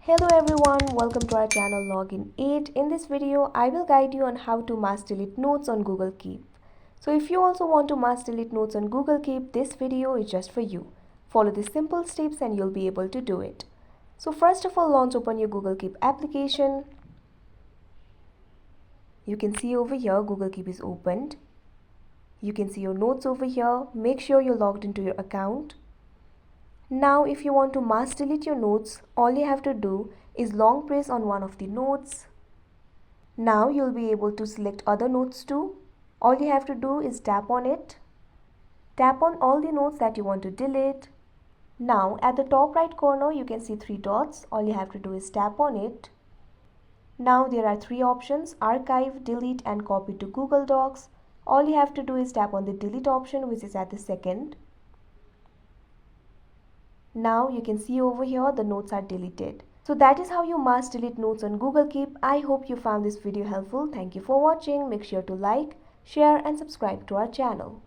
Hello everyone, welcome to our channel Login 8. In this video, I will guide you on how to mass delete notes on Google Keep. So if you also want to mass delete notes on Google Keep, this video is just for you. Follow the simple steps and you'll be able to do it. So first of all, launch open your Google Keep application. You can see over here Google Keep is opened. You can see your notes over here. Make sure you're logged into your account. Now if you want to mass delete your notes, all you have to do is long press on one of the notes. Now you'll be able to select other notes too. All you have to do is tap on it. Tap on all the notes that you want to delete. Now at the top right corner you can see three dots. All you have to do is tap on it. Now there are three options: archive, delete and copy to Google Docs. All you have to do is tap on the delete option, which is at the second. Now you can see over here the notes are deleted. So that is how you mass delete notes on Google Keep. I hope you found this video helpful. Thank you for watching. Make sure to like, share and subscribe to our channel.